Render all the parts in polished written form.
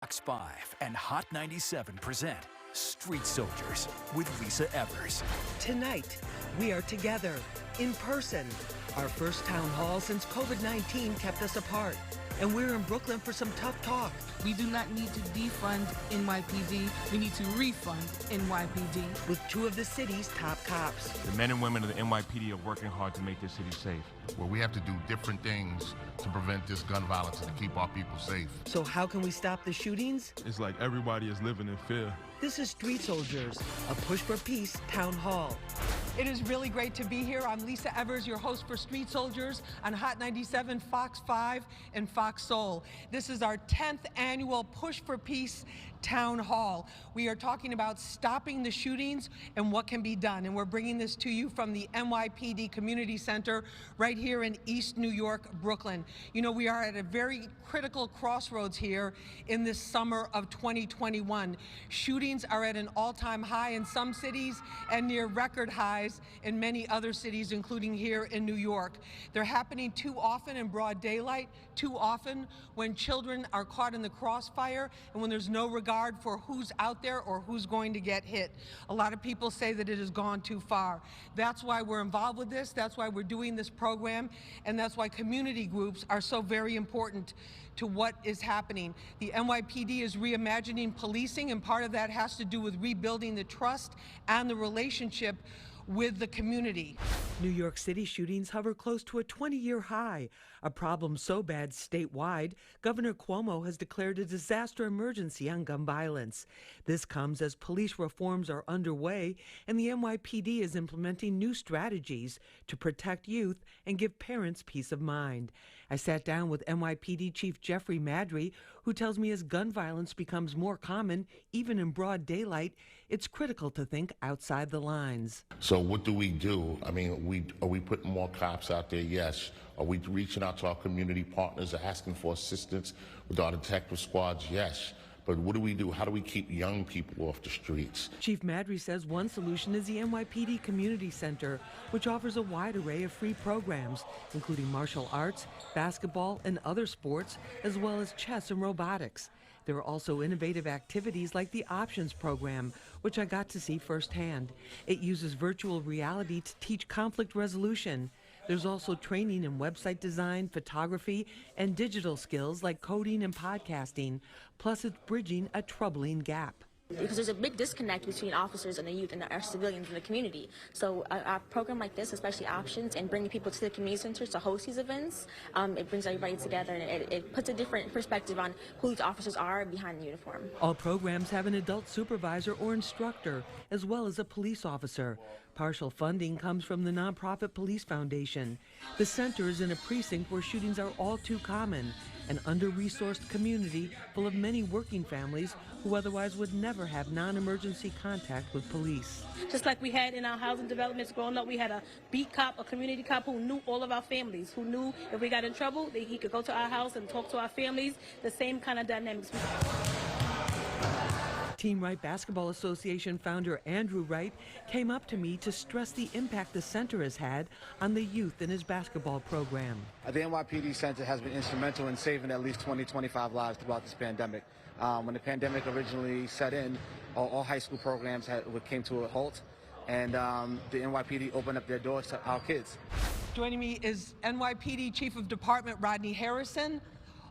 Fox 5 and Hot 97 present Street Soldiers with Lisa Evers. Tonight, we are together, in person. Our first town hall since COVID-19 kept us apart. And we're in Brooklyn for some tough talk. We do not need to defund NYPD. We need to refund NYPD. With two of the city's top cops. The men and women of the NYPD are working hard to make this city safe. Well, we have to do different things to prevent this gun violence and to keep our people safe. So how can we stop the shootings? It's like everybody is living in fear. This is Street Soldiers, a Push for Peace town hall. It is really great to be here. I'm Lisa Evers, your host for Street Soldiers on Hot 97, Fox 5, and Fox Soul. This is our 10th annual Push for Peace town hall. We are talking about stopping the shootings and what can be done. And we're bringing this to you from the NYPD Community Center right here in East New York, Brooklyn. You know, we are at a very critical crossroads here in this summer of 2021. Shootings are at an all-time high in some cities and near record highs in many other cities, including here in New York. They're happening too often in broad daylight, too often when children are caught in the crossfire and when there's no regard for who's out there or who's going to get hit. A lot of people say that it has gone too far. That's why we're involved with this. That's why we're doing this program. And that's why community groups are so very important to what is happening. The NYPD is reimagining policing, and part of that has to do with rebuilding the trust and the relationship with the community. New York City shootings hover close to a 20-year high, a problem so bad statewide, Governor Cuomo has declared a disaster emergency on gun violence. This comes as police reforms are underway and the NYPD is implementing new strategies to protect youth and give parents peace of mind. I sat down with NYPD Chief Jeffrey Madry, who tells me as gun violence becomes more common, even in broad daylight, it's critical to think outside the lines. So what do we do? I mean, are we putting more cops out there? Yes. Are we reaching out to our community partners, asking for assistance with our detective squads? Yes. But what do we do? How do we keep young people off the streets? Chief Madry says one solution is the NYPD Community Center, which offers a wide array of free programs, including martial arts, basketball, and other sports, as well as chess and robotics. There are also innovative activities like the Options program, which I got to see firsthand. It uses virtual reality to teach conflict resolution. There's also training in website design, photography, and digital skills like coding and podcasting. Plus, it's bridging a troubling gap. Because there's a big disconnect between officers and the youth and our civilians in the community. So a program like this, especially Options, and bringing people to the community centers to host these events, it brings everybody together and it puts a different perspective on who these officers are behind the uniform. All programs have an adult supervisor or instructor, as well as a police officer. Partial funding comes from the nonprofit Police Foundation. The center is in a precinct where shootings are all too common, an under-resourced community full of many working families who otherwise would never have non-emergency contact with police. Just like we had in our housing developments growing up, we had a beat cop, a community cop who knew all of our families, who knew if we got in trouble, he could go to our house and talk to our families, the same kind of dynamics. Team Wright Basketball Association founder Andrew Wright came up to me to stress the impact the center has had on the youth in his basketball program. The NYPD Center has been instrumental in saving at least 25 lives throughout this pandemic. When the pandemic originally set in, all high school programs came to a halt, and the NYPD opened up their doors to our kids. Joining me is NYPD Chief of Department Rodney Harrison.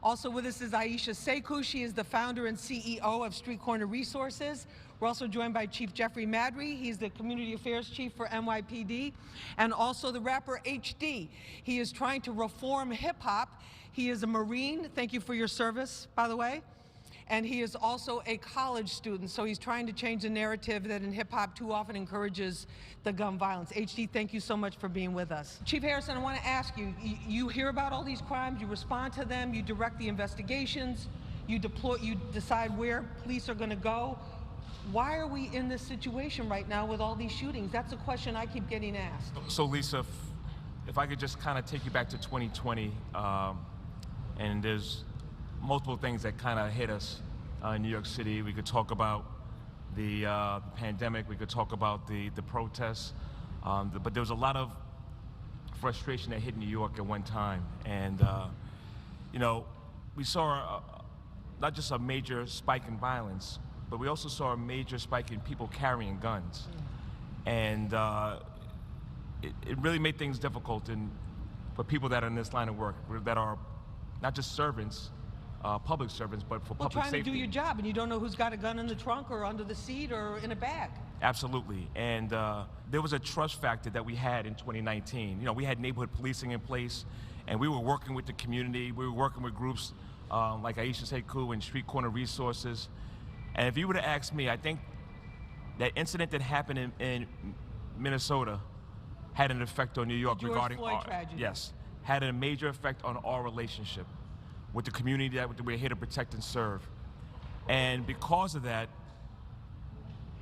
Also with us is Aisha Sekou. She is the founder and CEO of Street Corner Resources. We're also joined by Chief Jeffrey Madry. He's the Community Affairs Chief for NYPD. And also the rapper HD. He is trying to reform hip-hop. He is a Marine. Thank you for your service, by the way. And he is also a college student, so he's trying to change the narrative that in hip-hop too often encourages the gun violence. HD, thank you so much for being with us. Chief Harrison, I want to ask you, you hear about all these crimes, you respond to them, you direct the investigations, you decide where police are going to go. Why are we in this situation right now with all these shootings? That's a question I keep getting asked. So Lisa, if I could just kind of take you back to 2020, and there's multiple things that kind of hit us in New York City. We could talk about the pandemic, we could talk about the protests, but there was a lot of frustration that hit New York at one time. And, you know, we saw not just a major spike in violence, but we also saw a major spike in people carrying guns. And it really made things difficult for people that are in this line of work, that are not just servants, public servants, but for public safety. Trying to do your job, and you don't know who's got a gun in the trunk or under the seat or in a bag. Absolutely. And there was a trust factor that we had in 2019. You know, we had neighborhood policing in place, and we were working with the community. We were working with groups like Aisha Sekou and Street Corner Resources. And if you would have asked me, I think that incident that happened in Minnesota had an effect on New York regarding Floyd tragedy. Yes, had a major effect on our relationship with the community that we're here to protect and serve. And because of that,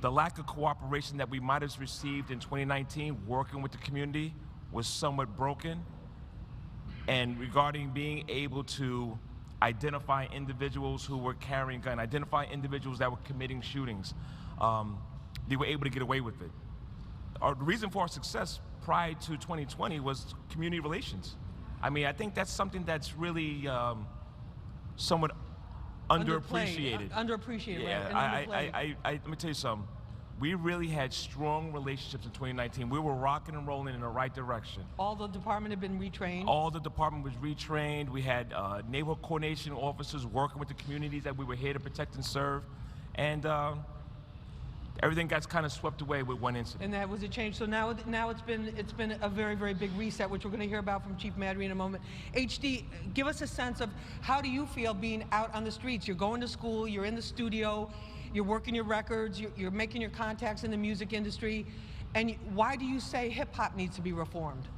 the lack of cooperation that we might have received in 2019 working with the community was somewhat broken. And regarding being able to identify individuals who were carrying guns, identify individuals that were committing shootings, they were able to get away with it. The reason for our success prior to 2020 was community relations. I mean, I think that's something that's really somewhat underappreciated. Underappreciated, yeah, right? Let me tell you something. We really had strong relationships in 2019. We were rocking and rolling in the right direction. All the department had been retrained? All the department was retrained. We had neighborhood coordination officers working with the communities that we were here to protect and serve. And everything got kind of swept away with one incident. And that was a change. So now it's been a very, very big reset, which we're going to hear about from Chief Madry in a moment. HD, give us a sense of how do you feel being out on the streets? You're going to school, you're in the studio, you're working your records, you're making your contacts in the music industry. And why do you say hip-hop needs to be reformed?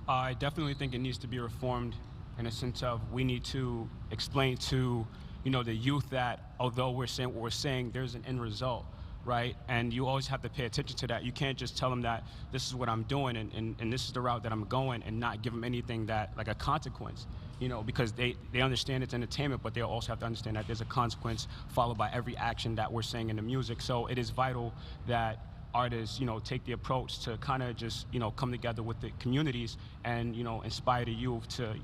I definitely think it needs to be reformed in a sense of we need to explain to, the youth that although we're saying what we're saying, there's an end result. Right? And you always have to pay attention to that. You can't just tell them that this is what I'm doing and this is the route that I'm going and not give them anything that, like a consequence, because they understand it's entertainment, but they also have to understand that there's a consequence followed by every action that we're saying in the music. So it is vital that artists, take the approach to kind of just, come together with the communities and, inspire the youth to,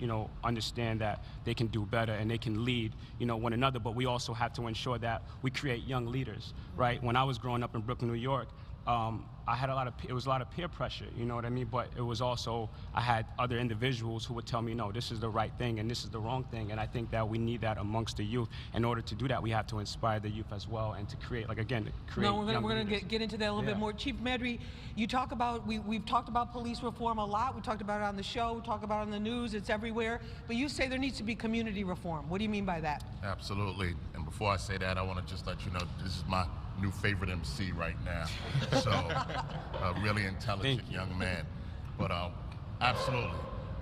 understand that they can do better and they can lead, one another. But we also have to ensure that we create young leaders, right? When I was growing up in Brooklyn, New York, I had it was a lot of peer pressure, you know what I mean? But it was also, I had other individuals who would tell me, no, this is the right thing and this is the wrong thing. And I think that we need that amongst the youth. In order to do that, we have to inspire the youth as well and to create, we're going to get into that a little bit more. Chief Madry, you talk about, we've talked about police reform a lot. We talked about it on the show, we talk about it on the news, it's everywhere. But you say there needs to be community reform. What do you mean by that? Absolutely. And before I say that, I want to just let you know, this is my new favorite MC right now. So, a really intelligent young man. But absolutely.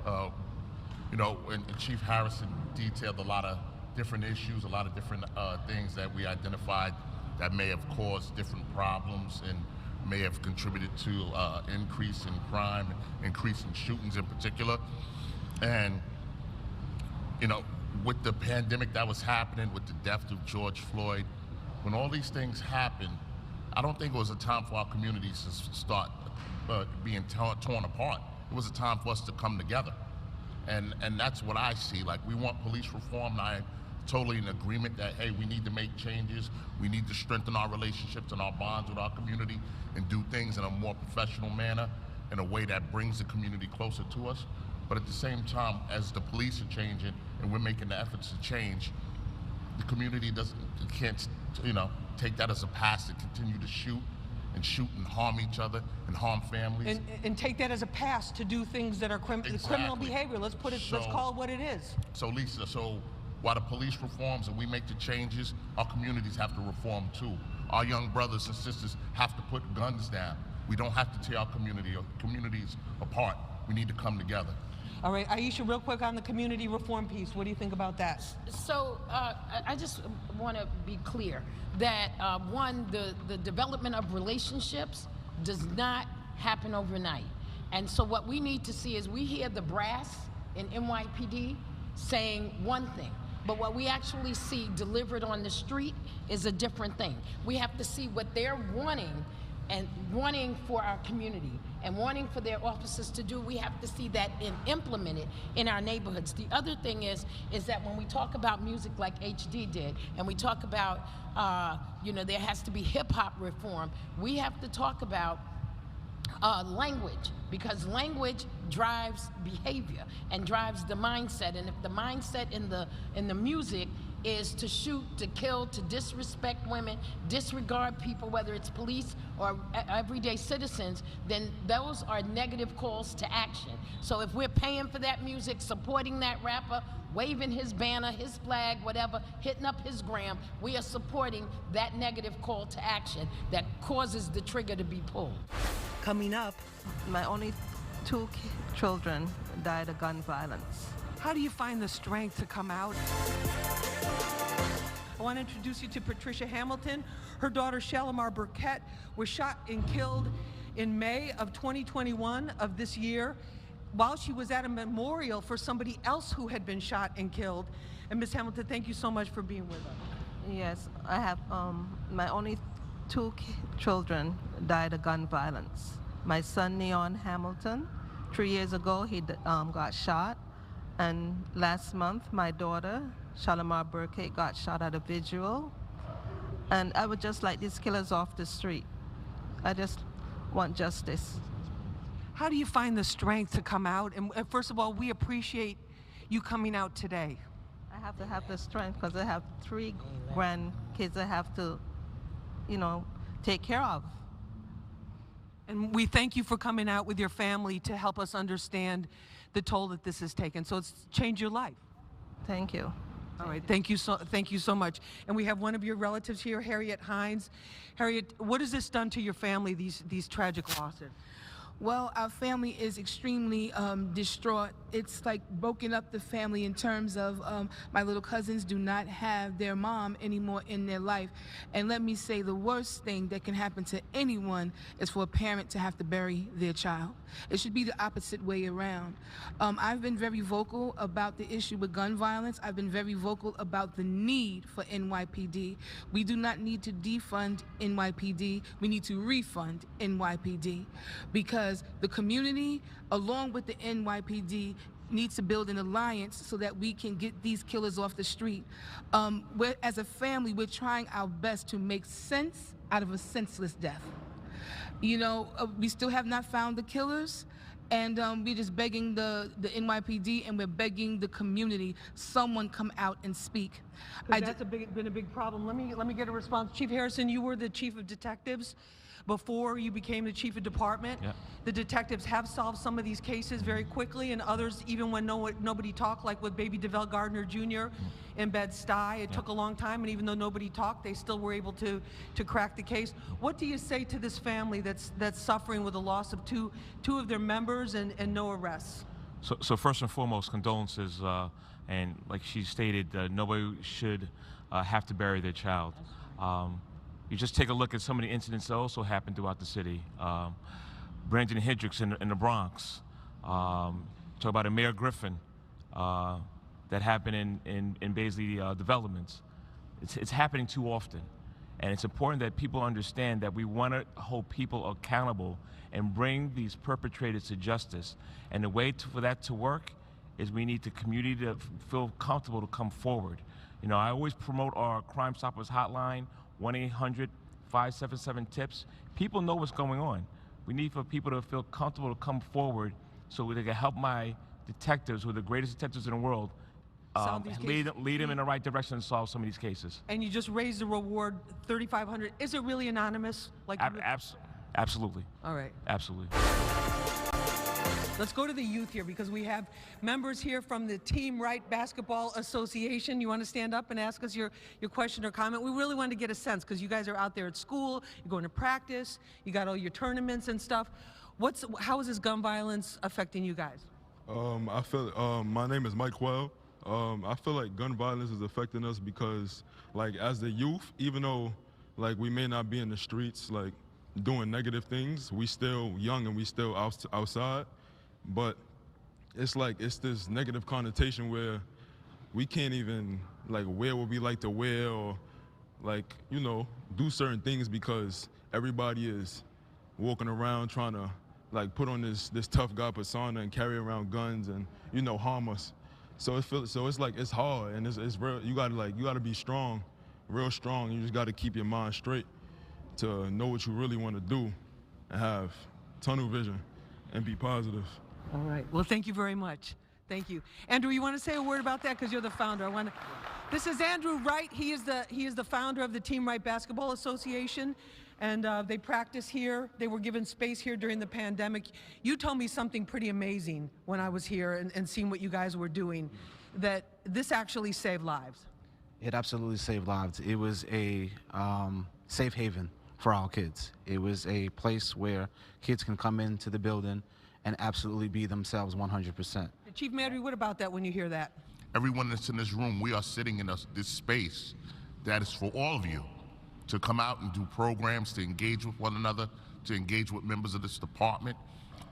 And Chief Harrison detailed a lot of different issues, a lot of different things that we identified that may have caused different problems and may have contributed to increase in crime, increase in shootings in particular. And, with the pandemic that was happening, with the death of George Floyd, when all these things happened, I don't think it was a time for our communities to start being torn apart. It was a time for us to come together. And that's what I see. Like, we want police reform, and I'm totally in agreement that, hey, we need to make changes. We need to strengthen our relationships and our bonds with our community and do things in a more professional manner, in a way that brings the community closer to us. But at the same time, as the police are changing and we're making the efforts to change, the community can't take that as a pass to continue to shoot and harm each other and harm families. And take that as a pass to do things that are criminal behavior. Let's call it what it is. So Lisa, while the police reforms and we make the changes, our communities have to reform too. Our young brothers and sisters have to put guns down. We don't have to tear our communities apart. We need to come together. All right, Aisha, real quick on the community reform piece. What do you think about that? So I just want to be clear that, one, the development of relationships does not happen overnight. And so what we need to see is we hear the brass in NYPD saying one thing, but what we actually see delivered on the street is a different thing. We have to see what they're wanting and wanting for our community and wanting for their officers to do, we have to see that implemented in our neighborhoods. The other thing is that when we talk about music like HD did, and we talk about, there has to be hip hop reform, we have to talk about language, because language drives behavior and drives the mindset. And if the mindset in the music is to shoot, to kill, to disrespect women, disregard people, whether it's police or everyday citizens, then those are negative calls to action. So if we're paying for that music, supporting that rapper, waving his banner, his flag, whatever, hitting up his gram, we are supporting that negative call to action that causes the trigger to be pulled. Coming up, my only two children died of gun violence. How do you find the strength to come out? I want to introduce you to Patricia Hamilton. Her daughter, Shalimar Burkett, was shot and killed in May of 2021 of this year while she was at a memorial for somebody else who had been shot and killed. And Ms. Hamilton, thank you so much for being with us. Yes, I have my only two children died of gun violence. My son, Neon Hamilton, 3 years ago, he got shot. And last month, my daughter, Shalimar Burkett, got shot at a vigil. And I would just like these killers off the street. I just want justice. How do you find the strength to come out? And first of all, we appreciate you coming out today. I have to have the strength because I have 3 grandkids I have to, take care of. And we thank you for coming out with your family to help us understand the toll that this has taken. So it's changed your life. Thank you. All right, thank you so much. And we have one of your relatives here, Harriet Hines. Harriet, what has this done to your family, these tragic losses? Well, our family is extremely distraught. It's like broken up the family in terms of my little cousins do not have their mom anymore in their life. And let me say, the worst thing that can happen to anyone is for a parent to have to bury their child. It should be the opposite way around. I've been very vocal about the issue with gun violence. I've been very vocal about the need for NYPD. We do not need to defund NYPD. We need to refund NYPD, because the community, along with the NYPD, needs to build an alliance so that we can get these killers off the street. As a family, we're trying our best to make sense out of a senseless death. We still have not found the killers, and we're just begging the NYPD, and we're begging the community, someone come out and speak. That's been a big problem. Let me get a response. Chief Harrison, you were the chief of detectives before you became the chief of department. Yeah. The detectives have solved some of these cases very quickly, and others, even when nobody talked, like with Baby DeVell Gardner Jr. in Bed-Stuy. It took a long time, and even though nobody talked, they still were able to crack the case. What do you say to this family that's suffering with the loss of two of their members and no arrests? So first and foremost, condolences, and like she stated, nobody should have to bury their child. You just take a look at some of the incidents that also happened throughout the city. Brandon Hendricks in the Bronx. Talk about a Mayor Griffin that happened in Baisley developments. It's happening too often. And it's important that people understand that we want to hold people accountable and bring these perpetrators to justice. And the way for that to work is we need the community to feel comfortable to come forward. I always promote our Crime Stoppers hotline, 1-800-577-TIPS. People know what's going on. We need for people to feel comfortable to come forward so they can help my detectives, who are the greatest detectives in the world, lead them in the right direction and solve some of these cases. And you just raised the reward, $3,500. Is it really anonymous? Absolutely. All right. Absolutely. Let's go to the youth here, because we have members here from the Team Right Basketball Association. You want to stand up and ask us your question or comment? We really wanted to get a sense, because you guys are out there at school, you're going to practice, you got all your tournaments and stuff. How is this gun violence affecting you guys? I feel, my name is Mike Well. I feel like gun violence is affecting us because, like, as the youth, even though, like, we may not be in the streets, like, doing negative things, we still young and we still outside. But it's like, it's this negative connotation where we can't even, like, wear what we like to wear or, like, do certain things because everybody is walking around trying to like put on this tough guy persona and carry around guns and, you know, harm us. So it's like it's hard and it's real. You gotta be strong, real strong. You just gotta keep your mind straight to know what you really want to do and have tunnel vision and be positive. All right. Well, thank you very much. Thank you. Andrew, you want to say a word about that because you're the founder? This is Andrew Wright. He is the founder of the Team Wright Basketball Association, and they practice here. They were given space here during the pandemic. You told me something pretty amazing when I was here and seeing what you guys were doing, that this actually saved lives. It absolutely saved lives. It was a safe haven for our kids. It was a place where kids can come into the building and absolutely be themselves 100%. Chief Madry, what about that when you hear that? Everyone that's in this room, we are sitting in this space that is for all of you to come out and do programs, to engage with one another, to engage with members of this department.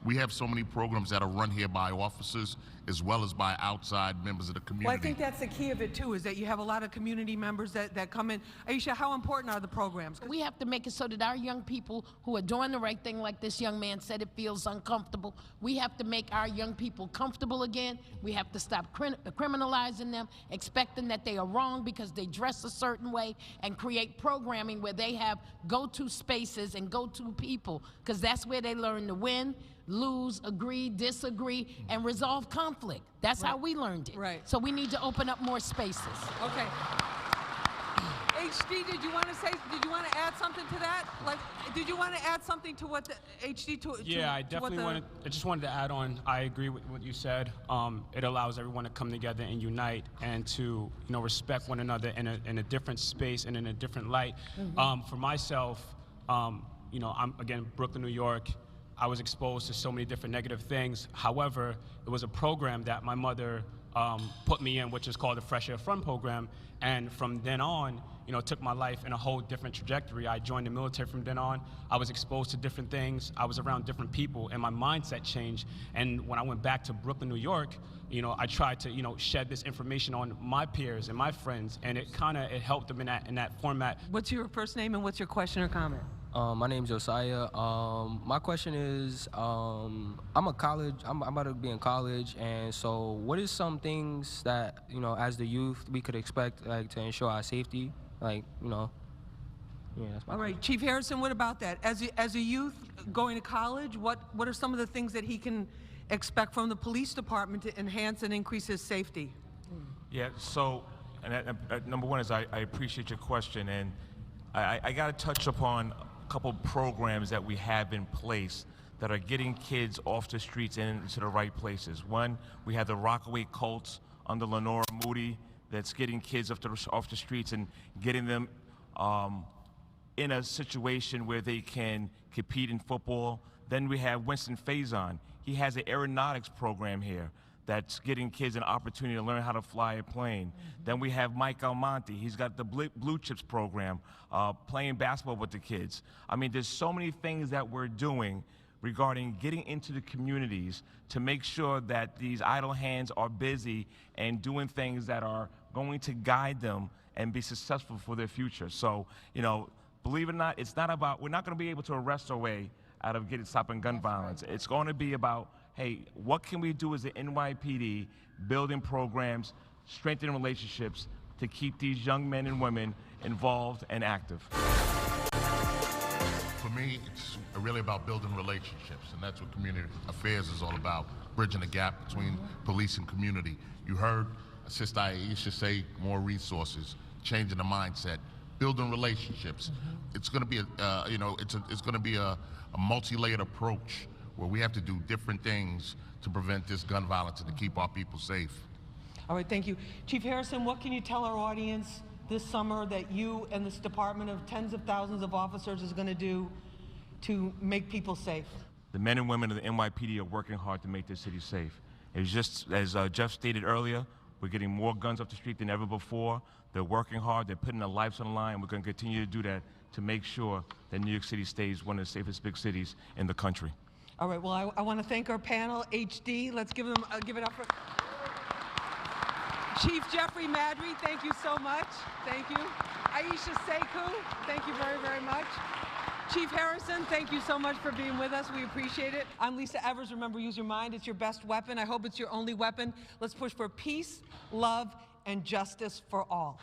We have so many programs that are run here by officers as well as by outside members of the community. Well, I think that's the key of it, too, is that you have a lot of community members that come in. Aisha, how important are the programs? We have to make it so that our young people who are doing the right thing, like this young man said, it feels uncomfortable. We have to make our young people comfortable again. We have to stop criminalizing them, expecting that they are wrong because they dress a certain way, and create programming where they have go-to spaces and go-to people, because that's where they learn to win, lose, agree, disagree, and resolve conflict. That's how we learned it. Right. So we need to open up more spaces. Okay. HD, did you want to add something to that? Like, did you want to add something to what the HD to? Yeah, I definitely I just wanted to add on. I agree with what you said. It allows everyone to come together and unite and to respect one another in a different space and in a different light. For myself, I'm again Brooklyn, New York. I was exposed to so many different negative things. However, it was a program that my mother put me in, which is called the Fresh Air Front program. And from then on, took my life in a whole different trajectory. I joined the military from then on. I was exposed to different things. I was around different people, and my mindset changed. And when I went back to Brooklyn, New York, I tried to, shed this information on my peers and my friends, and it helped them in that format. What's your first name and what's your question or comment? My name's Josiah. My question is, I'm about to be in college, and so what is some things that, as the youth, we could expect, like, to ensure our safety? Like, yeah, that's my All right, Chief Harrison, what about that? As a youth going to college, what are some of the things that he can expect from the police department to enhance and increase his safety? Yeah, so, number one is I appreciate your question, and I got to touch upon a couple programs that we have in place that are getting kids off the streets and into the right places. One, we have the Rockaway Colts under Lenora Moody that's getting kids off the streets and getting them in a situation where they can compete in football. Then we have Winston Faison. He has an aeronautics program here that's getting kids an opportunity to learn how to fly a plane. Then we have Mike Almonte. He's got the Blue Chips program, playing basketball with the kids. I mean, there's so many things that we're doing regarding getting into the communities to make sure that these idle hands are busy and doing things that are going to guide them and be successful for their future. So, believe it or not, it's not about, we're not going to be able to arrest our way out of stopping gun violence. It's going to be about, hey, what can we do as the NYPD, building programs, strengthening relationships to keep these young men and women involved and active? For me, it's really about building relationships, and that's what community affairs is all about, bridging the gap between police and community. You heard Sister Aisha say more resources, changing the mindset, building relationships. It's going to be it's going to be a multi-layered approach where we have to do different things to prevent this gun violence and to keep our people safe. All right, thank you. Chief Harrison, what can you tell our audience this summer that you and this department of tens of thousands of officers is going to do to make people safe? The men and women of the NYPD are working hard to make this city safe. It's just, as Jeff stated earlier, we're getting more guns off the street than ever before. They're working hard, they're putting their lives on the line. We're going to continue to do that to make sure that New York City stays one of the safest big cities in the country. All right, well, I want to thank our panel, HD. Let's give it up for Chief Jeffrey Madry. Thank you so much. Thank you. Aisha Sekou, thank you very, very much. Chief Harrison, thank you so much for being with us. We appreciate it. I'm Lisa Evers. Remember, use your mind. It's your best weapon. I hope it's your only weapon. Let's push for peace, love, and justice for all.